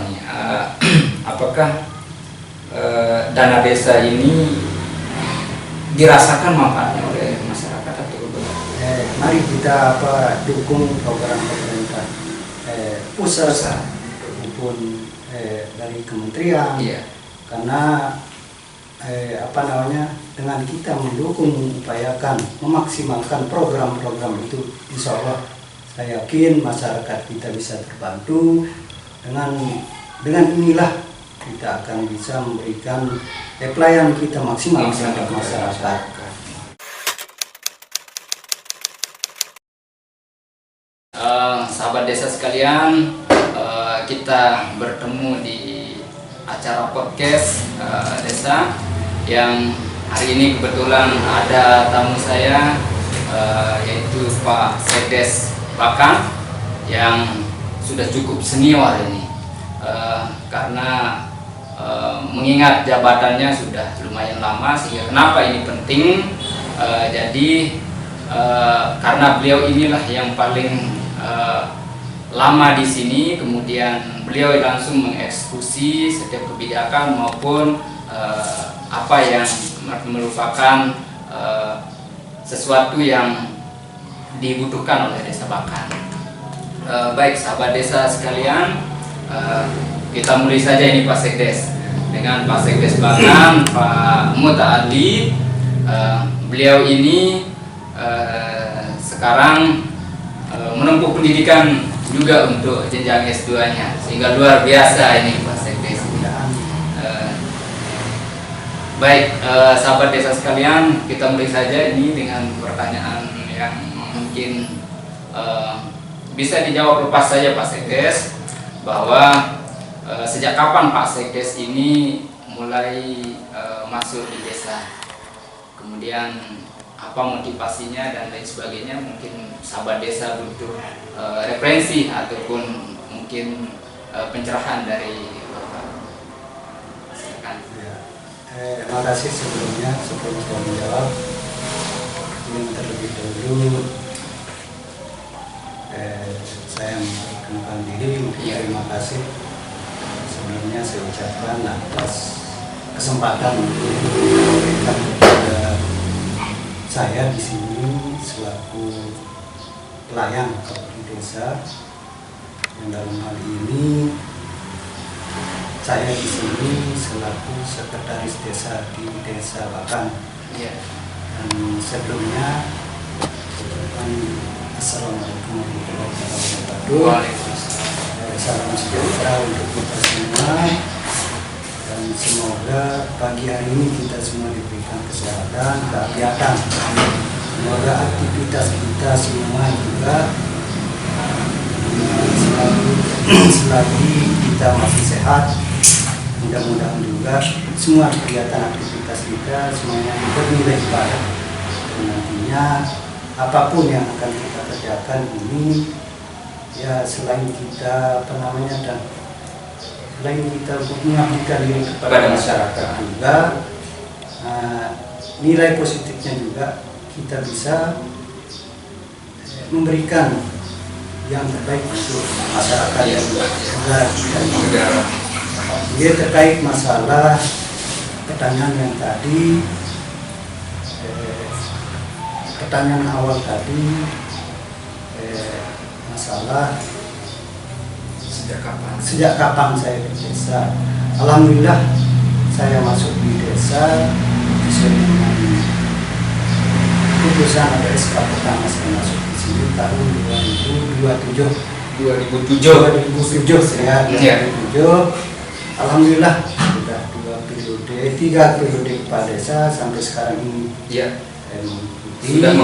nih, apakah dana desa ini dirasakan manfaatnya oleh masyarakat atau bagaimana? Mari kita dukung program pemerintah pusat maupun dari kementerian. Iya. Karena dengan kita mendukung, upayakan memaksimalkan program-program itu, insya Allah saya yakin masyarakat kita bisa terbantu. Dengan inilah kita akan bisa memberikan pelayanan kita maksimal kepada masyarakat. Sahabat desa sekalian, kita bertemu di acara podcast desa yang hari ini kebetulan ada tamu saya, yaitu Pak Sekdes Bakan yang sudah cukup senior ini, karena mengingat jabatannya sudah lumayan lama. Sehingga kenapa ini penting, jadi karena beliau inilah yang paling lama di sini, kemudian beliau langsung mengeksekusi setiap kebijakan maupun apa yang merupakan sesuatu yang dibutuhkan oleh Desa Bakan. Baik sahabat desa sekalian, kita mulai saja ini Pak Sekdes dengan Pak Sekdes Bakan, Pak Muta'ali. Beliau ini sekarang menempuh pendidikan juga untuk jenjang S2-nya, sehingga luar biasa ini Pak Sekdes. Baik sahabat desa sekalian, kita mulai saja ini dengan pertanyaan yang mungkin bisa dijawab lepas saja Pak Sekdes, bahwa sejak kapan Pak Sekdes ini mulai masuk di desa, kemudian apa motivasinya dan lain sebagainya. Mungkin sahabat desa butuh referensi ataupun mungkin pencerahan dari Bapak. Silakan. Terima kasih sebelum saya menjawab, ingin terlebih dahulu saya memperkenalkan diri. Terima kasih sebelumnya saya ucapkan atas kesempatan untuk memberikan kepada saya di sini selaku pelayan di desa, yang dalam hal ini saya di sini selaku sekretaris desa di Desa Bakan. Dan sebelumnya Assalamualaikum warahmatullahi wabarakatuh. Salam sejahtera untuk kita semua, dan semoga pagi hari ini kita semua diberikan kesehatan, keafiatan. Semoga aktivitas kita semua juga selagi kita masih sehat, mudah-mudahan juga semua kegiatan aktivitas kita semuanya bernilai ibadah. Dan nantinya apapun yang akan kita kerjakan ini, ya selain kita selain kita untuk mengabdikan diri kepada masyarakat juga, nilai positifnya juga kita bisa memberikan yang terbaik untuk masyarakat dan negara kita. Dia terkait masalah pertanyaan yang tadi, pertanyaan awal tadi, masalah sejak kapan saya di desa. Alhamdulillah saya masuk di desa sesuai dengan keputusan ada SK pertama saya masuk di sini tahun 2007 saya 2007. Alhamdulillah sudah 3 periode kepala desa sampai sekarang ini. Sudah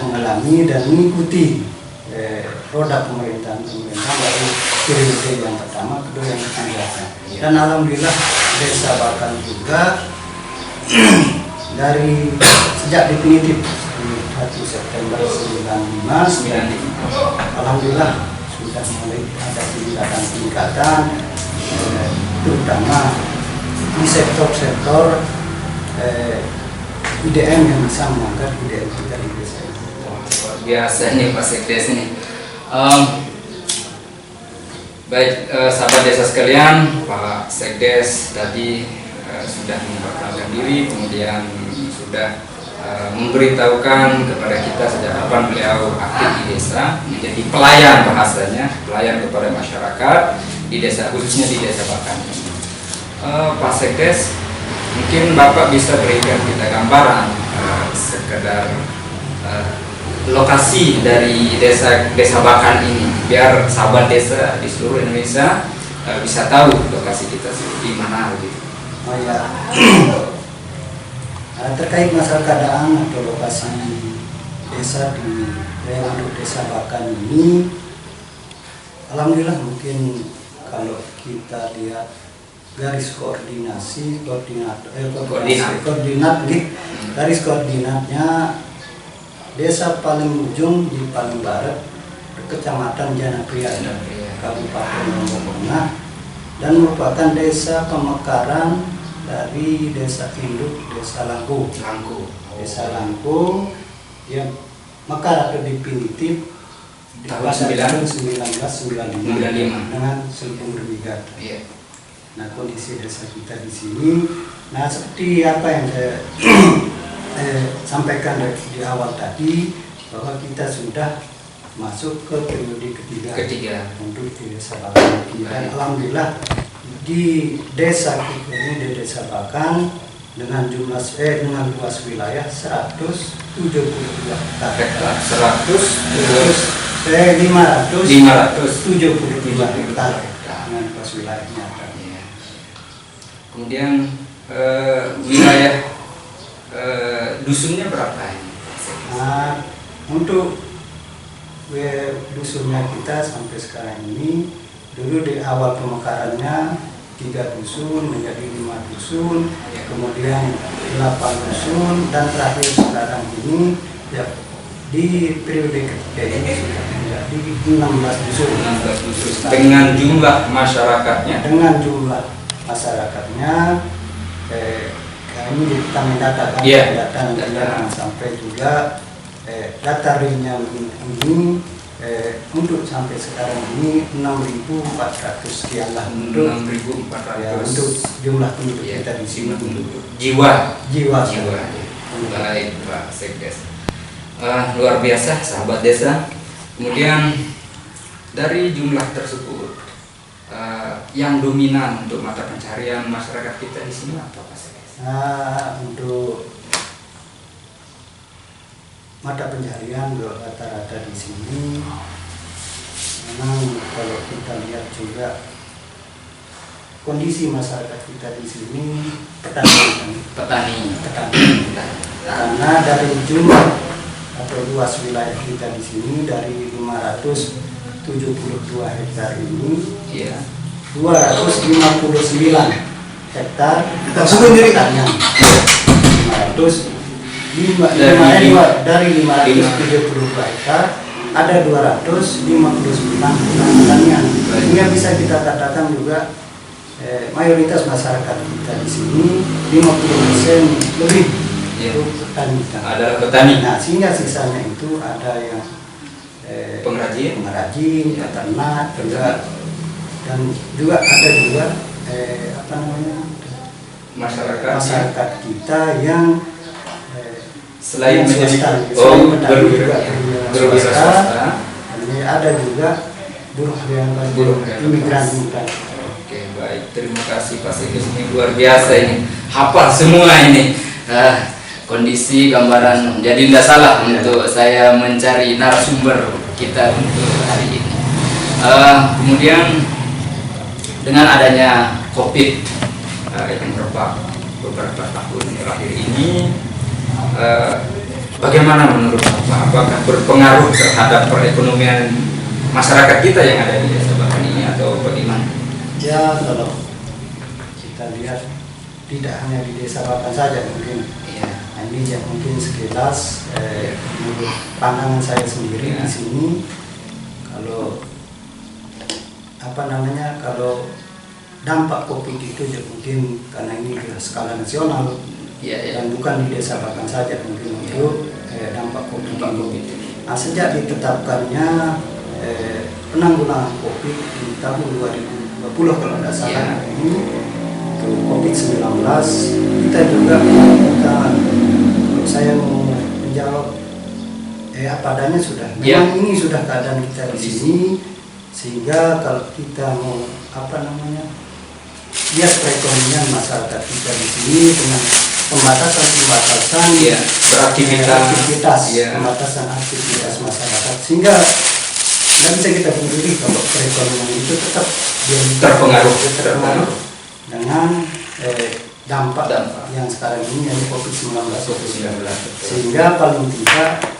mengalami dan mengikuti roda pemerintahan dari periode yang pertama, kedua, yang ketiga. Dan alhamdulillah Desa Bakan juga dari sejak definitif 1 September 95, alhamdulillah sudah mulai ada peningkatan, terutama di sektor-sektor IDM yang bisa mengangkat IDM kita di desa. Luar biasa nih Pak Sekdes ini. Baik, sahabat desa sekalian, Pak Sekdes tadi sudah memperkenalkan diri, kemudian sudah memberitahukan kepada kita sejak kapan beliau aktif di desa, menjadi pelayan bahasanya, pelayan kepada masyarakat di desa, khususnya di desa Bakan. Pak Sekdes, mungkin Bapak bisa berikan kita gambaran sekedar lokasi dari desa Bakan ini, biar sahabat desa di seluruh Indonesia bisa tahu lokasi kita di mana gitu. Oh ya, terkait masalah keadaan atau lokasi desa untuk desa Bakan ini, alhamdulillah mungkin kalau kita lihat garis koordinat garis koordinatnya, desa paling ujung di paling barat, Kecamatan Janapria, Kabupaten Lombok Tengah, dan merupakan desa pemekaran dari desa induk Desa Langku. Desa Langku yang mekar atau definitif di tahun 1995 dengan Selipung Brigade. Iya. Nah, kondisi desa kita di sini, nah seperti apa yang saya sampaikan di awal tadi, bahwa kita sudah masuk ke periode ketiga untuk di desa Bakan. Dan alhamdulillah di desa kita ini, di desa Bakan, dengan jumlah dengan luas wilayah 172 hektar. 572 hektar dengan luas wilayahnya. Kemudian wilayah dusunnya berapa ini? Nah, untuk dusunnya kita sampai sekarang ini, dulu di awal pemekarannya 3 dusun menjadi 5 dusun, kemudian 8 dusun, dan terakhir sekarang ini ya, di periode ketiga ini sudah menjadi 16 dusun. Dengan jumlah masyarakatnya? Dengan jumlah masyarakatnya, ini kita mendata data sampai juga data realnya ini untuk sampai sekarang ini 6.400 sekian lah untuk 6.400 ya, untuk jumlah penduduk kita di sini. Jiwa. Baik, Pak Sekdes. Luar biasa sahabat desa. Kemudian dari jumlah tersebut, yang dominan untuk mata pencarian masyarakat kita di sini apa, Pak Sekdes? Untuk mata pencarian rata-rata di sini, memang kalau kita lihat juga kondisi masyarakat kita di sini petani. Karena dari jumlah atau luas wilayah kita di sini, dari 572 hektar ini, ya, 259 hektar pertanian. Dari 572 hektar ada 259 pertanian. Sehingga bisa kita katakan juga mayoritas masyarakat kita di sini 50% lebih itu petani. Adalah petani. Nah, sehingga sisanya itu ada yang pengrajin, peternak juga, dan juga ada juga masyarakat kita yang selain menjadi berwirausaha, ada juga buruh imigran. Oke, baik, terima kasih Pak Sekdes, ini luar biasa ini, hafal semua ini kondisi gambaran. Jadi tidak salah untuk saya mencari narasumber kita untuk hari ini. Kemudian dengan adanya COVID yang beberapa tahun terakhir ini, bagaimana menurut Bapak? Apakah berpengaruh terhadap perekonomian masyarakat kita yang ada di desa Bakan ini atau bagaimana? Ya, kalau kita lihat tidak hanya di desa Bakan saja mungkin. Ya. Nah, ini ya mungkin sekilas menurut pandangan saya sendiri di sini, kalau kalau dampak COVID itu ya mungkin karena ini skala nasional. Dan bukan di desa Bakan saja mungkin untuk dampak COVID. Nah, sejak ditetapkannya penanggulangan COVID di tahun 2020 kalau tidak salah ini COVID-19 kita juga kalau saya mau menjawab apa adanya sudah. Memang ini sudah keadaan kita di sini, sehingga kalau kita mau lihat perekonomian masyarakat kita di sini dengan pembatasan beraktivitas, pembatasan aktivitas masyarakat, sehingga tidak bisa kita pungkiri kalau perekonomian itu tetap terpengaruh dengan dampak yang sekarang ini yang COVID-19. Sehingga paling tidak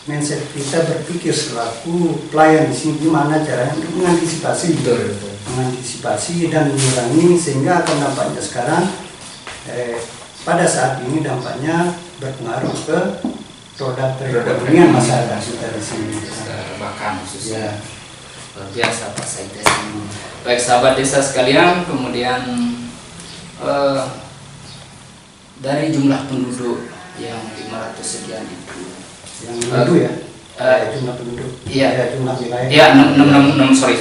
mindset kita berpikir selaku pelayan di sini gimana caranya untuk mengantisipasi dan mengurangi, sehingga akan dampaknya sekarang pada saat ini dampaknya berpengaruh ke roda perekonomian masyarakat kita di sini. Bahkan khususnya luar biasa Pak Saides. Baik sahabat desa sekalian, kemudian dari jumlah penduduk yang 500 sekian itu, yang penduduk jumlah penduduk, jumlah wilayah, sorry.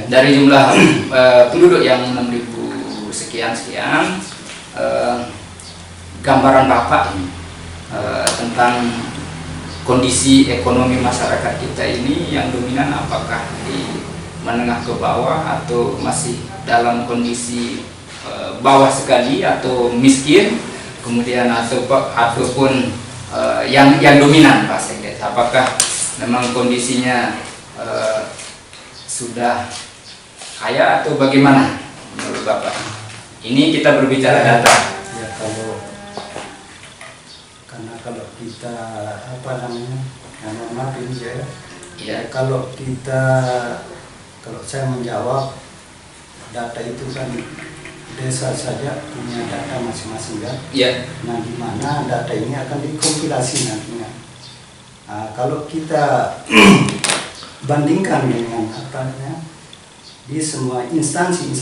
Dari jumlah penduduk yang 6.000 sekian, gambaran Bapak ini tentang kondisi ekonomi masyarakat kita ini yang dominan apakah di menengah ke bawah atau masih dalam kondisi bawah sekali atau miskin, kemudian ataupun yang dominan Pak Sekdes, apakah memang kondisinya sudah kaya atau bagaimana menurut Bapak? Ini kita berbicara data. Ya, kalau kita maaf ini kalau saya menjawab data itu kan desa saja punya data masing-masing kan. Nah, di mana data ini akan dikompilasi nantinya. Nah, kalau kita bandingkan dengan di semua instansi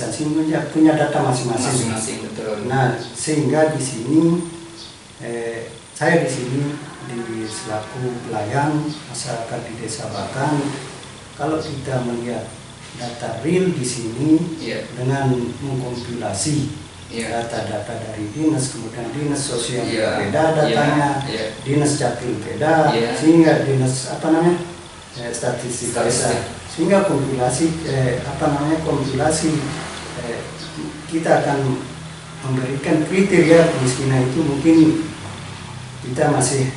punya data masing-masing. Betul. Nah, sehingga di sini saya di sini selaku pelayan masyarakat di Desa Bakan, kalau kita melihat data real di sini dengan mengkompilasi data-data dari dinas, kemudian dinas sosial beda datanya, dinas capil beda, sehingga dinas statistik desa, sehingga kompilasi kita akan memberikan kriteria kemiskinan itu mungkin kita masih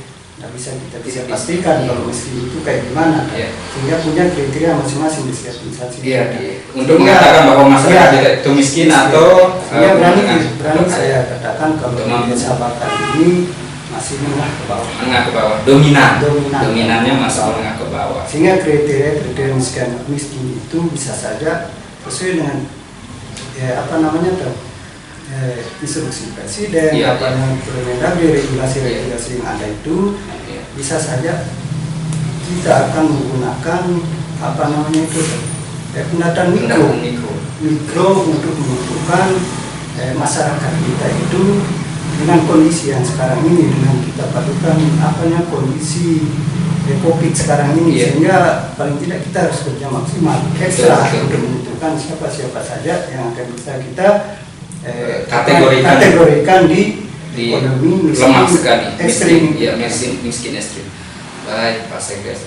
tidak bisa pastikan kalau miskin itu kayak gimana, sehingga punya kriteria masing-masing di setiap instansi. Untuk mengatakan bahwa masyarakat itu miskin atau berani saya katakan kalau di Desa Bakan ini masih menengah ke bawah. Dominannya masih menengah ke bawah. Sehingga kriteria miskin itu bisa saja sesuai dengan instruksi presiden, Permendagri, regulasi yang ada itu bisa saja kita akan menggunakan pendataan mikro untuk menentukan masyarakat kita itu dengan kondisi yang sekarang ini, dengan kita padukan kondisi COVID sekarang ini, sehingga paling tidak kita harus kerja maksimal ekstra untuk menentukan siapa saja yang akan bisa kita kategorikan di ekonomi lemah sekali, ekstrim, miskin ekstrim. Baik Pak Sekdes,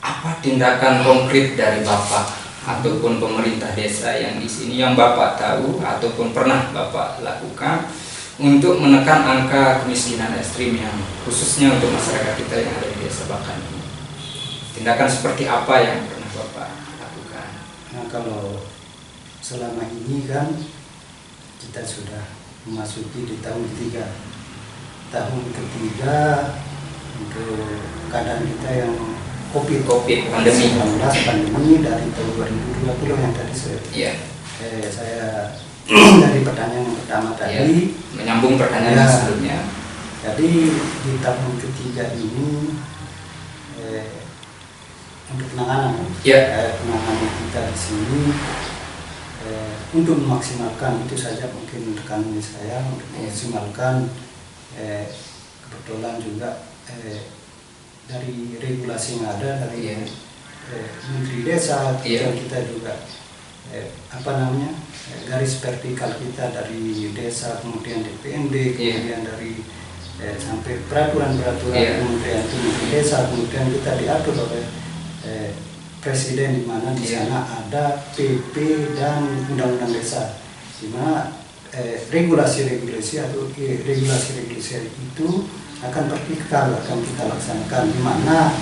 apa tindakan konkret dari Bapak ataupun pemerintah desa yang di sini yang Bapak tahu ataupun pernah Bapak lakukan untuk menekan angka kemiskinan ekstrim yang khususnya untuk masyarakat kita yang ada di Desa Bakan ini? Tindakan seperti apa yang pernah Bapak lakukan? Nah, kalau selama ini kan kita sudah memasuki di tahun ketiga untuk keadaan kita yang COVID pandemi dari tahun 2020 yang tadi saya dari pertanyaan yang pertama tadi, menyambung pertanyaan sebelumnya. Jadi di tahun ketiga ini untuk penanganan kita di sini untuk memaksimalkan itu saja mungkin rekan saya untuk memaksimalkan kebetulan juga dari regulasi yang ada dari Iya. Menteri Desa, Iya. kita juga garis vertikal kita dari desa, kemudian DPND, kemudian dari sampai peraturan-peraturan Iya. kementerian itu Menteri Desa, kemudian kita diatur oleh Presiden, di mana di Iya. sana ada PP dan Undang-Undang Desa, di mana regulasi-regulasi itu akan vertikal, akan kita laksanakan, di mana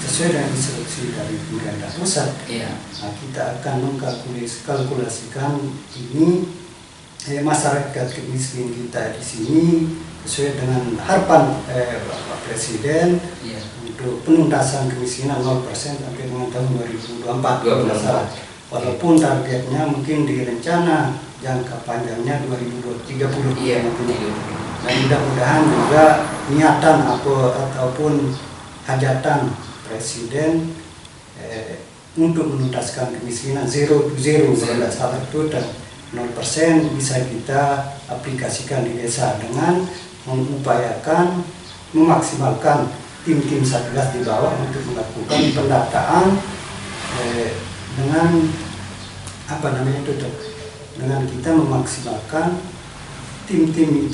sesuai dengan instruksi dari pemerintah pusat. Iya. Nah, kita akan mengkalkulasikan ini masyarakat miskin kita di sini sesuai dengan harapan Bapak Presiden Iya. untuk penuntasan kemiskinan 0% sampai dengan tahun 2024. kalau nggak salah. 2024. Walaupun targetnya mungkin di rencana jangka panjangnya 2030. Iya. Dan mudah-mudahan juga niatan ataupun hajatan Presiden untuk menuntaskan kemiskinan zero kalau nggak salah itu, dan 0% bisa kita aplikasikan di desa dengan mengupayakan memaksimalkan tim-tim satgas di bawah untuk melakukan pendataan dengan dengan kita memaksimalkan tim-tim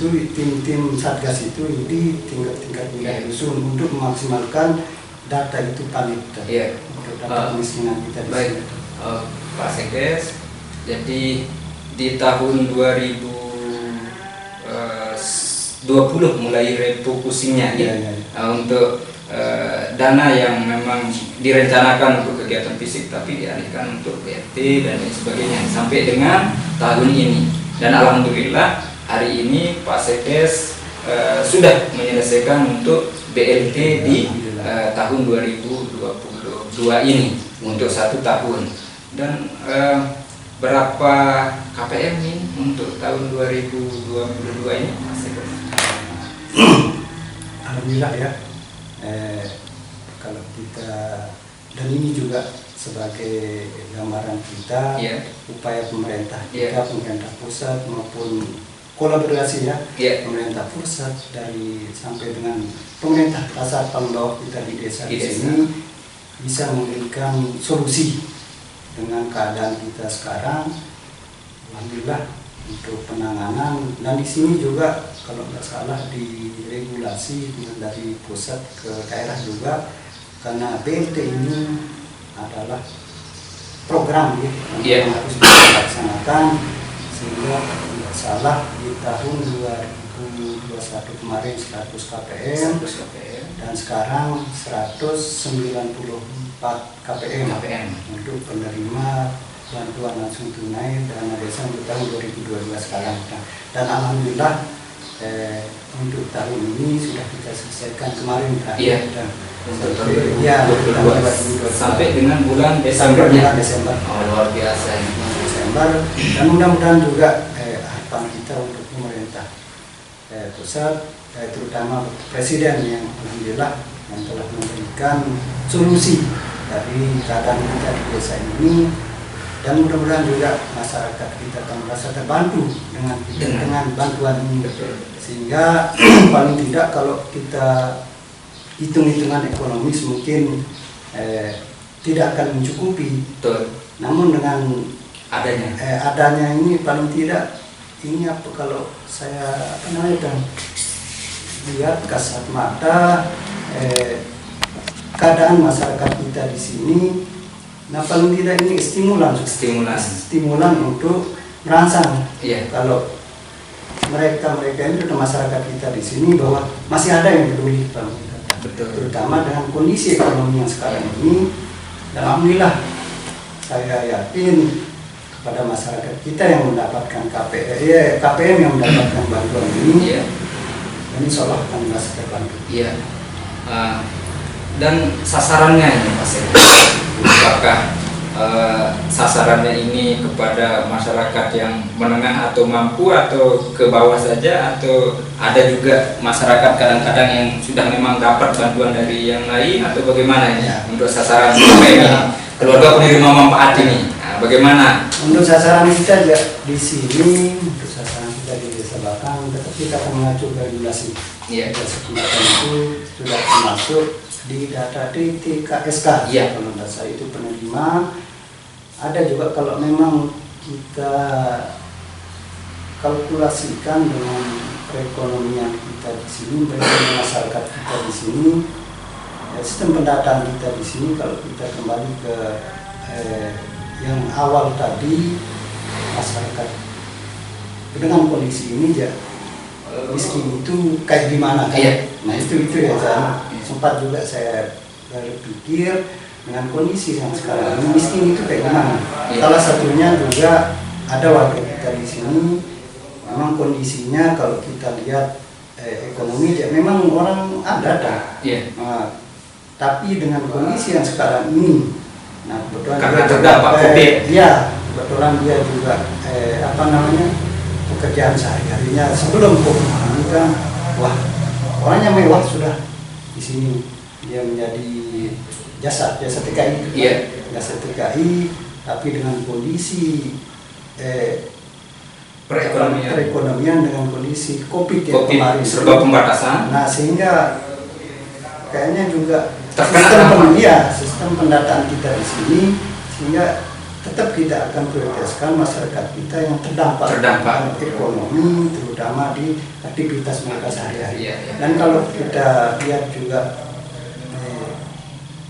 satgas itu di tingkat wilayah dusun untuk memaksimalkan data itu valid. Iya. Untuk data kemiskinan kita di Baik, sini. Pak Sekdes, jadi di tahun 2020 mulai refocusingnya Iya. untuk dana yang memang direncanakan untuk kegiatan fisik tapi dialihkan untuk BLT dan lain sebagainya sampai dengan tahun ini. Dan alhamdulillah hari ini Pak Sekdes sudah menyelesaikan untuk BLT di tahun 2022 ini untuk 1 tahun. Dan berapa KPM ini untuk tahun 2022 ini Pak Sekdes? Alhamdulillah ya. Kalau kita, dan ini juga sebagai gambaran kita, Iya. upaya pemerintah Iya. kita, pemerintah pusat maupun kolaborasi ya, Iya. pemerintah pusat dari sampai dengan pemerintah dasar paling bawah kita di desa Di di desa. sini bisa memberikan solusi dengan keadaan kita sekarang. Alhamdulillah untuk penanganan, dan di sini juga kalau nggak salah di regulasi dari pusat ke daerah juga, karena BLT ini adalah program ya, Iya. yang harus dilaksanakan, sehingga kalau nggak salah di tahun 2021 kemarin 100 KPM 100 KPM. dan sekarang 194 KPM untuk penerima bantuan langsung tunai dana desa untuk tahun 2022 sekarang. Dan alhamdulillah untuk tahun ini sudah kita selesaikan kemarin Iya. Dan Untuk ya, 2022 sampai dengan bulan Desember. Desember. Oh, luar biasa ini. Desember, dan mudah-mudahan juga harapan kita untuk pemerintah pusat, terutama Presiden yang alhamdulillah yang telah memberikan solusi dari keadaan kita di desa ini, dan mudah-mudahan juga masyarakat kita akan merasa terbantu dengan bantuan ini. Sehingga paling tidak kalau kita hitung-hitungan ekonomis mungkin tidak akan mencukupi. Betul. Namun dengan Adanya. ini paling tidak ini kalau saya dan lihat kasat mata keadaan masyarakat kita di sini, nah paling tidak ini stimulan untuk merangsang. Iya. Kalau mereka ini sudah masyarakat kita di sini bahwa masih ada yang peduli Betul. terutama dengan kondisi ekonomi yang sekarang ini. Dan alhamdulillah saya yakin kepada masyarakat kita yang mendapatkan KPM yang mendapatkan bantuan ini, Iya. ini insya Allah akan merasa terbantu. Iya. Dan sasarannya ini Pak Sekdes, apakah sasarannya ini kepada masyarakat yang menengah atau mampu atau ke bawah saja, atau ada juga masyarakat kadang-kadang yang sudah memang dapat bantuan dari yang lain, atau bagaimana ini Ya. untuk sasaran sampai ini keluarga penerima manfaat ini? Nah, bagaimana? Untuk sasaran kita ya di sini, untuk sasaran kita di Desa Bakang, tetap kita akan mengacu ke regulasi. Iya. Regulasi pendataan itu sudah termasuk di data DTKSK. Iya. Kalau data itu penerima, ada juga kalau memang kita kalkulasikan dengan perekonomian kita di sini, perekonomian masyarakat kita di sini, ya, sistem pendataan kita di sini kalau kita kembali ke yang awal tadi, masyarakat dengan kondisi ini ya miskin itu kayak gimana kan? Iya. Nah itu ya sempat juga saya berpikir dengan kondisi yang sekarang ini miskin itu kayak gimana? Iya. Salah satunya juga ada warga kita di sini, memang kondisinya kalau kita lihat ekonomi ya memang orang ada. Iya. Nah, tapi dengan kondisi yang sekarang ini, nah kebetulan Karena dia terdampak juga, COVID. ya kebetulan dia juga pekerjaan sehari-harinya sebelum COVID ini kan, wah orangnya mewah sudah di sini, dia menjadi jasa TKI, Iya. jasa TKI, tapi dengan kondisi perekonomian dengan kondisi COVID yang kemarin, serba pembatasan. nah sehingga kayaknya juga Terkena sistem pendataan kita di sini, sehingga tetap kita akan prioritaskan masyarakat kita yang terdampak ekonomi, terutama di aktivitas mereka sehari-hari. Iya, iya. Dan kalau kita lihat juga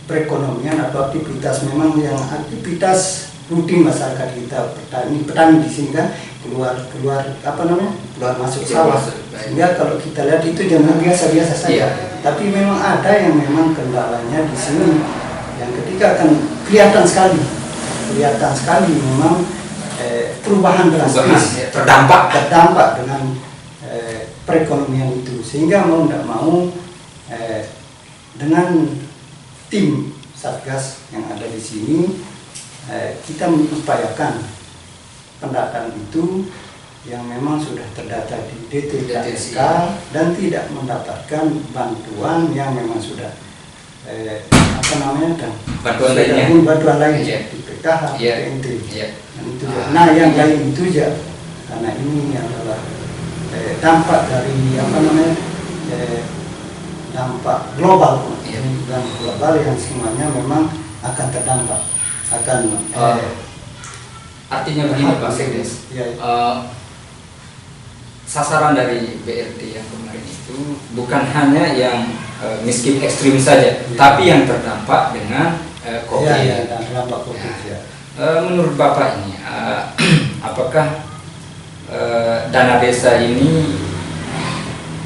perekonomian atau aktivitas memang yang aktivitas rutin masyarakat kita, petani di sini kan keluar masuk sawah. Sehingga kalau kita lihat itu jangan biasa-biasa saja. Iya. Tapi memang ada yang memang kendalanya di sini yang ketika akan kelihatan sekali memang perubahan drastis, terdampak dengan perekonomian itu, sehingga mau tidak mau dengan tim Satgas yang ada di sini kita mengupayakan pendataan itu yang memang sudah terdata di DTKSK dan tidak mendapatkan bantuan yang memang sudah bantuan lain Iya. di PKH, Iya. PNT. Iya. Dan itu ya. Nah yang lain itu ya, karena ini adalah dampak dari dampak global, Iya. dan global yang semuanya memang akan terdampak, artinya begini Pak Sekdes, ya. sasaran dari BRT yang kemarin itu bukan hanya yang miskin ekstrim saja, tapi yang terdampak dengan COVID. Ya, terdampak COVID ya. Menurut Bapak ini, apakah dana desa ini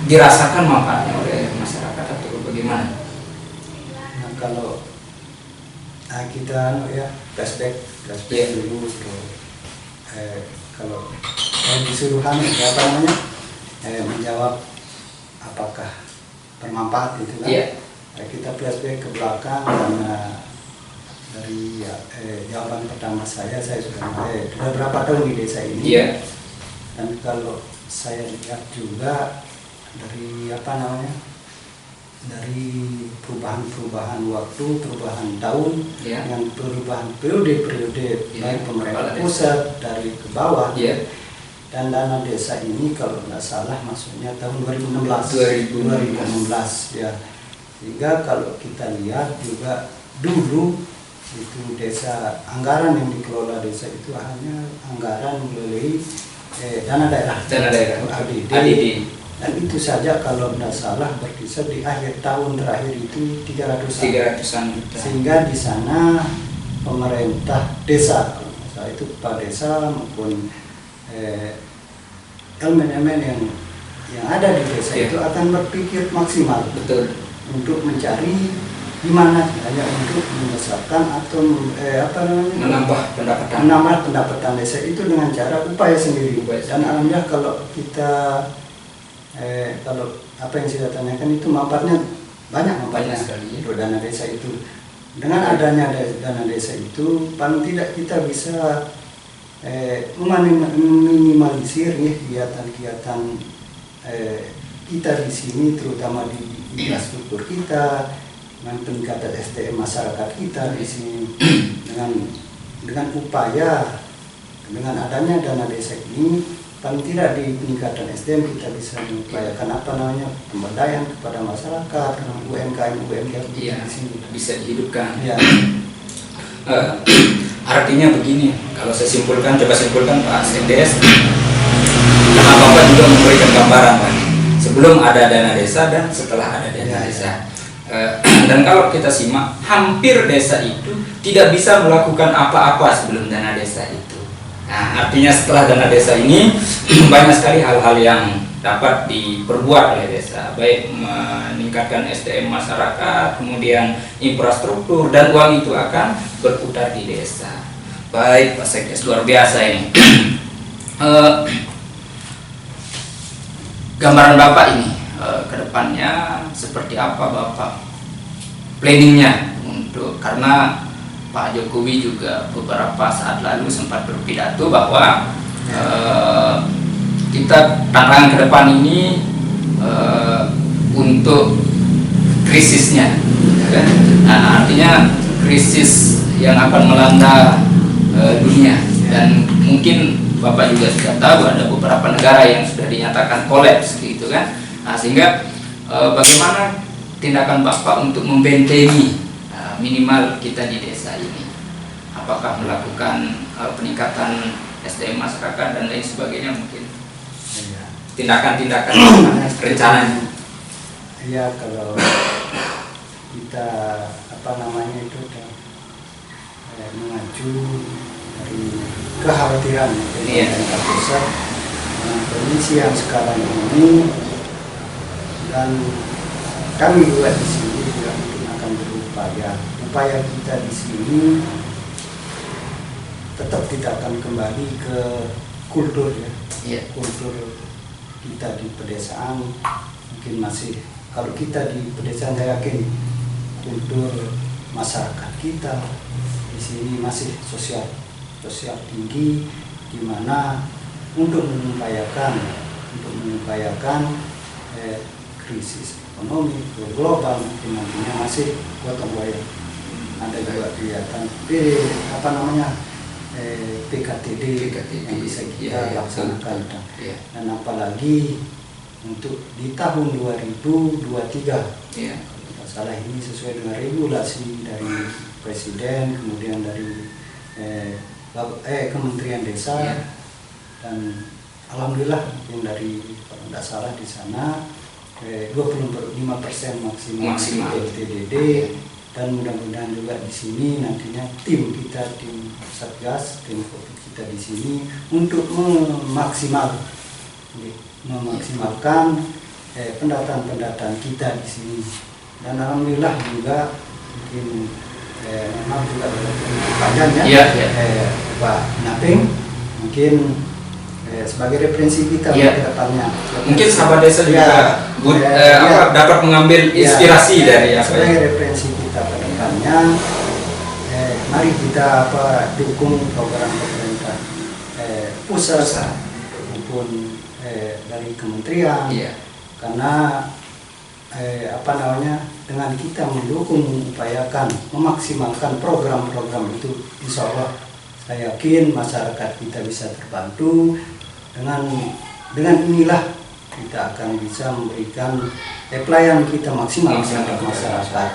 dirasakan manfaatnya oleh masyarakat atau bagaimana? Nah, kalau kita flashback Yeah. dulu kalau disuruh menjawab apakah bermanfaat itu kan? Yeah. Kita flashback ke belakang karena dari jawaban pertama saya sudah berapa tahun di desa ini. Iya. Dan kalau saya lihat juga dari dari perubahan waktu, perubahan tahun, Iya. dengan perubahan periode Iya. baik pemerintah Kepala pusat dari ke bawah. Iya. Dan dana desa ini kalau nggak salah masuknya tahun 2016 ya. Sehingga kalau kita lihat juga dulu itu desa, anggaran yang dikelola desa itu hanya anggaran melalui dana daerah ADD. Dan itu saja kalau tidak salah berkisar di akhir tahun terakhir itu 300-an juta. Sehingga di sana pemerintah desa, itu kepala desa maupun elemen-elemen yang ada di desa itu akan berpikir maksimal, Betul. untuk mencari gimana hanya untuk membesarkan atau Menambah pendapatan. menambah pendapatan desa itu dengan cara upaya sendiri. Dan alhamdulillah kalau kita kalau apa yang saya tanyakan itu manfaatnya banyak sekali. Dana desa itu, dengan adanya dana desa itu paling tidak kita bisa meminimalisir kegiatan-kegiatan kita di sini, terutama di infrastruktur kita, dengan peningkatan SDM masyarakat kita di sini, dengan dengan upaya dengan adanya dana desa ini paling tidak di peningkatan SDM kita bisa mengupayakan pemberdayaan kepada masyarakat dengan UMKM di sini bisa dihidupkan. Ya. Artinya begini, kalau saya coba simpulkan Pak Sendes, karena Bapak juga memberikan gambaran Pak, sebelum ada dana desa dan setelah ada dana desa. Dan kalau kita simak, hampir desa itu tidak bisa melakukan apa-apa sebelum dana desa itu. Nah, artinya setelah dana desa ini banyak sekali hal-hal yang dapat diperbuat oleh desa, baik meningkatkan SDM masyarakat, kemudian infrastruktur, dan uang itu akan berputar di desa. Baik Pak Sekdes, luar biasa ini. Gambaran Bapak ini ke depannya seperti apa Bapak planningnya untuk, karena Pak Jokowi juga beberapa saat lalu sempat berpidato bahwa kita tantangan ke depan ini untuk krisisnya, ya kan? Nah, artinya krisis yang akan melanda dunia, dan mungkin Bapak juga sudah tahu ada beberapa negara yang sudah dinyatakan kolaps gitu kan. Nah, sehingga bagaimana tindakan Bapak untuk membentengi minimal kita di desa ini? Apakah melakukan peningkatan SDM masyarakat dan lain sebagainya mungkin? Tindakan-tindakan rencananya. Iya, kalau kita mengacu dari kekhawatiran pemerintah pusat dengan kondisi yang sekarang ini, dan kami juga di sini juga akan berupaya. Upaya kita di sini tetap tidak akan kembali ke kultur kultur kita di pedesaan mungkin masih, kalau kita di pedesaan saya yakin kultur masyarakat kita di sini masih sosial tinggi, di mana untuk mengupayakan krisis ekonomi global nantinya masih gotong royong. Ada juga kegiatan PKTD yang bisa kita laksanakan, dan apalagi untuk di tahun 2023 kalau tidak salah ini sesuai dengan regulasi dari Presiden, kemudian dari Kementerian Desa, dan alhamdulillah yang dari kalau tidak salah di sana 25% maksimal TDD, dan mudah-mudahan juga di sini nantinya tim Satgas, tim Covid kita di sini untuk memaksimalkan pendataan kita di sini, dan alhamdulillah juga mungkin memang juga banyak Pak Naping mungkin sebagai referensi kita ke depannya. Mungkin sahabat desa juga dapat mengambil inspirasi dari sebagai referensi kita ke depannya. Mari kita dukung program pemerintah pusat maupun dari kementerian, karena dengan kita mendukung, mengupayakan, memaksimalkan program-program itu, insya Allah saya yakin masyarakat kita bisa terbantu. Dengan inilah kita akan bisa memberikan pelayanan kita maksimal kepada masyarakat.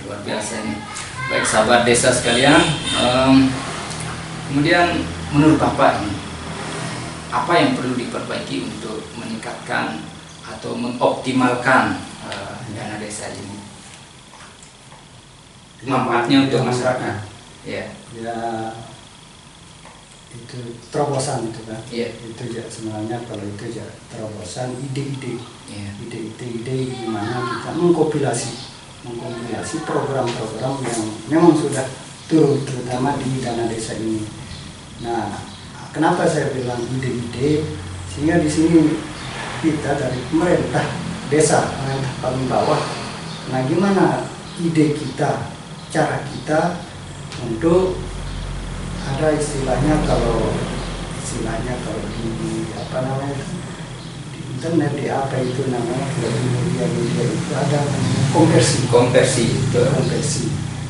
Luar biasa ini. Baik sahabat desa sekalian, kemudian menurut Bapak ini apa yang perlu diperbaiki untuk meningkatkan atau mengoptimalkan dana desa ini, manfaatnya untuk masyarakat? Ya itu terobosan itu kan. Itu sebenarnya kalau itu terobosan ide-ide gimana kita mengkompilasi program-program yang memang sudah turun terutama di dana desa ini. Nah, kenapa saya bilang ide-ide? Sehingga di sini kita dari pemerintah desa, pemerintah paling bawah, nah gimana ide kita, cara kita untuk ada istilahnya kalau di di internet, di apa itu namanya, di media itu ada konversi.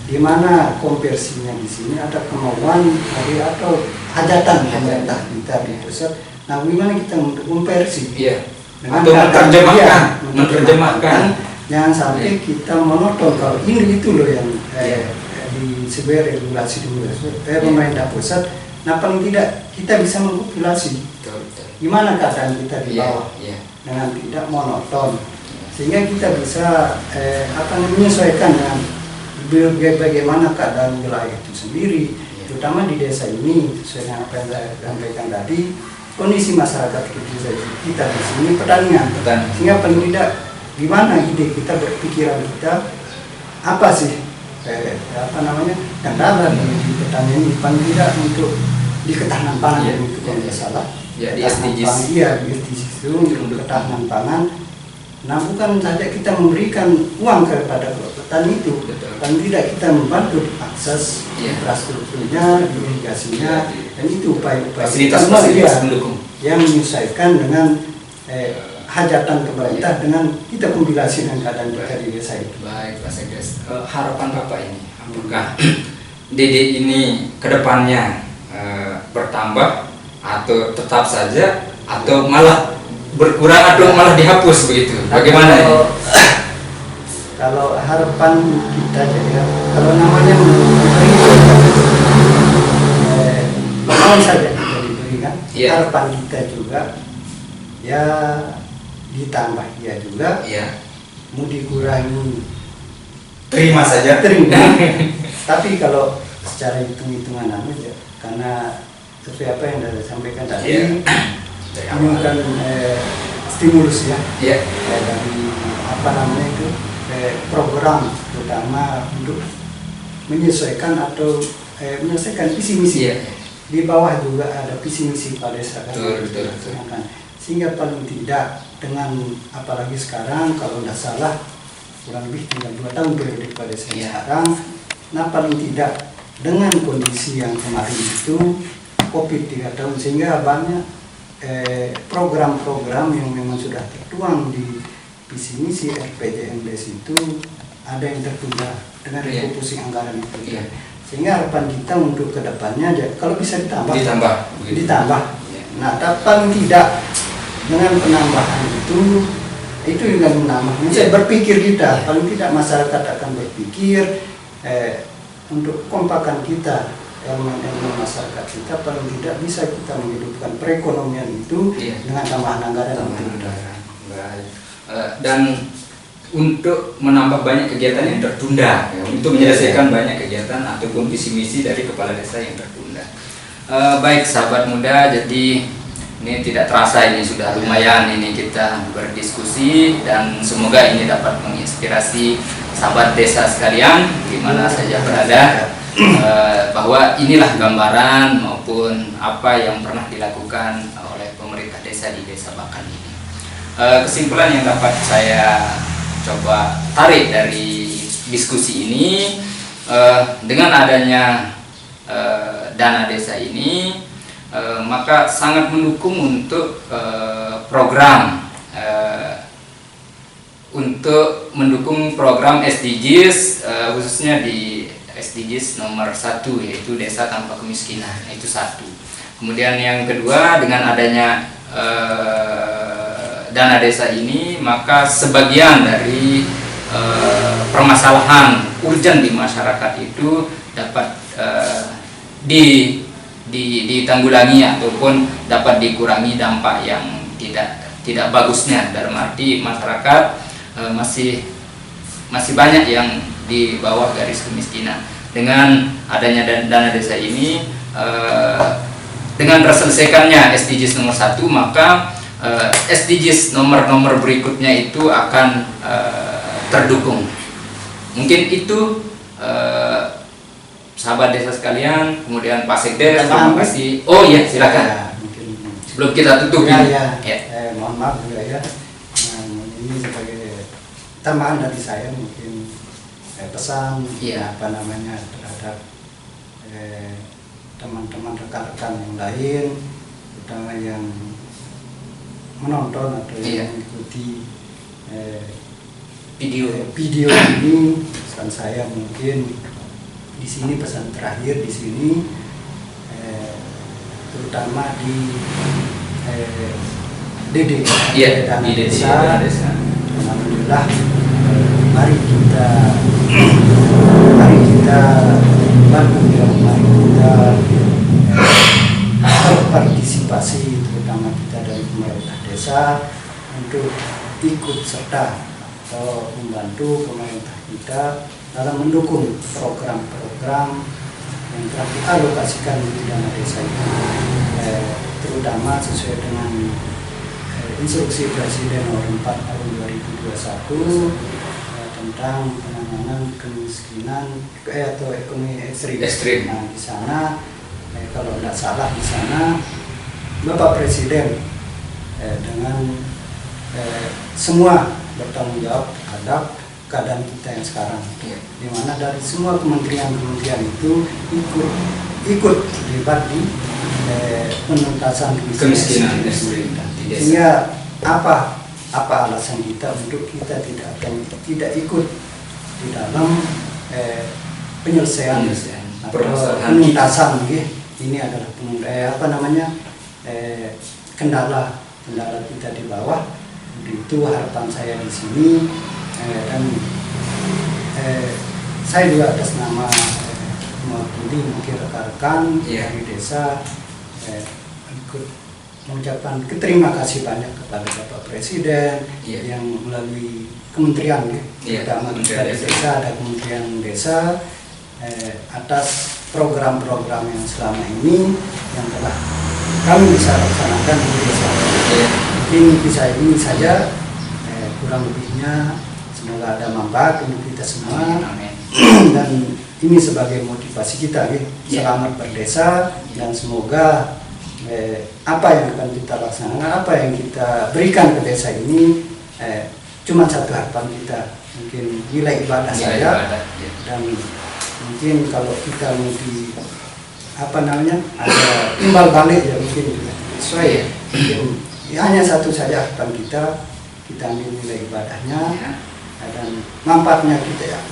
di mana konversinya di sini ada kemauan dari atau hajatan pemerintah kita di pusat. Nah, gimana kita untuk konversi? Iya. Dengan Atau menerjemahkan, menerjemahkan. Jangan sampai kita monoton kalau ini itu loh yang di sebuah regulasi dulu pemerintah pusat. Nah, paling tidak kita bisa mengkompilasi gimana keadaan kita di bawah dengan tidak monoton, sehingga kita bisa menyesuaikan dengan bagaimana keadaan wilayah itu sendiri, terutama di desa ini. Sesuai dengan apa yang saya sampaikan tadi, kondisi masyarakat kita di sini pertanian, sehingga paling tidak gimana ide kita, berpikiran kita apa sih kendala di pertanian ini, paling tidak untuk di ketahanan pangan itu kalau tidak salah. Ya, di SDGs. Iya, di SDGs itu untuk ketahanan pangan. Nah, bukan saja kita memberikan uang kepada petani itu, paling tidak kita membantu akses infrastrukturnya, irigasinya, dan itu upaya-upaya fasilitas pendukung yang menyesuaikan dengan hajatan pemerintah dengan kita kompilasi dengan keadaan kita di desa itu. Baik, Pak Sekdes. Harapan Bapak ini, apakah DD ini kedepannya bertambah atau tetap saja atau malah berkurang atau malah dihapus begitu? Bagaimana? Kalau harapan kita ya, kalau namanya mau saja kita diberikan, harapan kita juga ya ditambah ya juga, mau dikurangi terima saja. Tapi kalau secara hitung-hitungan aja, karena seperti apa yang sudah sampaikan tadi, ini kan stimulus dari program, terutama untuk menyesuaikan atau menyelesaikan visi misi. Di bawah juga ada visi misi pada desa kan. Sehingga paling tidak dengan apalagi sekarang kalau tidak salah kurang lebih tinggal 2 tahun periode pada desa sekarang. Nah, paling tidak dengan kondisi yang kemarin itu COVID 3 tahun, sehingga banyak program-program yang memang sudah tertuang di visi misi RPJMDes itu ada yang tertunda dengan refocusing anggaran itu. Sehingga harapan kita untuk kedepannya kalau bisa ditambah. Nah, paling tidak dengan penambahan itu juga menambah. Saya berpikir kita paling tidak masyarakat akan berpikir untuk kompakan kita, elemen masyarakat kita, paling tidak bisa kita menghidupkan perekonomian itu dengan tambahan anggaran. Dan untuk menambah banyak kegiatan yang tertunda, untuk menyelesaikan banyak kegiatan ataupun visi misi dari kepala desa yang tertunda. Baik sahabat muda, jadi ini tidak terasa ini sudah lumayan ini kita berdiskusi, dan semoga ini dapat menginspirasi sahabat desa sekalian di mana saja berada, bahwa inilah gambaran maupun apa yang pernah dilakukan oleh pemerintah desa di Desa Bakan ini. Kesimpulan yang dapat saya coba tarik dari diskusi ini, dengan adanya dana desa ini, maka sangat mendukung untuk program SDGs, khususnya di SDGs nomor 1, yaitu desa tanpa kemiskinan, itu 1. Kemudian yang kedua, dengan adanya dana desa ini, maka sebagian dari permasalahan urgent di masyarakat itu dapat ditanggulangi ataupun dapat dikurangi dampak yang tidak bagusnya, dalam arti masyarakat masih banyak yang di bawah garis kemiskinan. Dengan adanya dana desa ini, dengan terselesaikannya SDGs nomor 1, maka SDGs nomor berikutnya itu akan terdukung. Mungkin itu sahabat desa sekalian, kemudian Pak Sekdes, terima kasih. Oh iya, silakan. Sebelum kita tutup ini. Mohon maaf juga ya. Ini sebagai tambahan dari saya, mungkin pesan terhadap teman-teman rekan-rekan yang lain, terutama yang menonton atau yang mengikuti video ini. Pesan saya mungkin di sini pesan terakhir di sini, terutama di DD, dana di desa. desa. Alhamdulillah, mari kita bantu ya, mari kita berpartisipasi, terutama kita dari pemerintah desa untuk ikut serta atau membantu pemerintah kita dalam mendukung program-program yang telah dialokasikan di dana desa itu, terutama sesuai dengan Instruksi Presiden Nomor 4 Tahun 2021 tentang penanganan kemiskinan atau ekonomi ekstrim. Nah, di sana kalau tidak salah di sana Bapak Presiden dengan semua bertanggung jawab terhadap keadaan kita yang sekarang, di mana dari semua kementerian-kementerian itu ikut terlibat di penuntasan kemiskinan ekstrim. Sehingga apa alasan kita untuk kita tidak ikut di dalam penyelesaian atau penuntasan, ini adalah kendala kita di bawah. Itu harapan saya di sini, dan saya juga atas nama mewakili mungkin rekan-rekan dari desa ikut mengucapkan terima kasih banyak kepada Bapak Presiden yang melalui kementerian, terutama dari desa, ada Kementerian Desa, atas program-program yang selama ini yang telah kami bisa laksanakan di desa. Ini saja, kurang lebihnya semoga ada manfaat untuk kita semua. Dan ini sebagai motivasi kita, selamat berdesa, dan semoga apa yang akan kita laksanakan, apa yang kita berikan ke desa ini, cuma satu harapan kita, mungkin nilai ibadah saja. Dan mungkin kalau kita ada timbal balik ya mungkin sesuai ya, mungkin hanya satu saja harapan kita ambil nilai ibadahnya, dan manfaatnya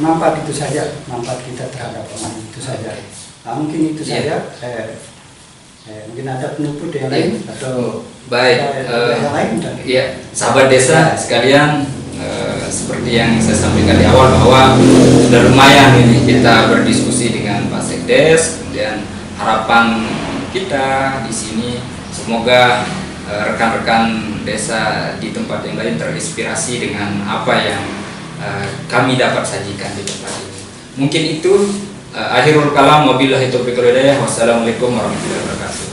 manfaat itu saja, manfaat kita terhadap orang itu saja. Nah, mungkin itu saja. Mungkin ada penutup yang lain atau baik, yang lain? Sahabat desa sekalian, seperti yang saya sampaikan di awal bahwa sudah lumayan ini kita berdiskusi dengan Pak Sekdes, kemudian harapan kita di sini semoga rekan-rekan desa di tempat yang lain terinspirasi dengan apa yang kami dapat sajikan di tempat ini. Mungkin itu. Akhirul kalam, wabillahi taufiq wal hidayah. Wassalamualaikum warahmatullahi wabarakatuh.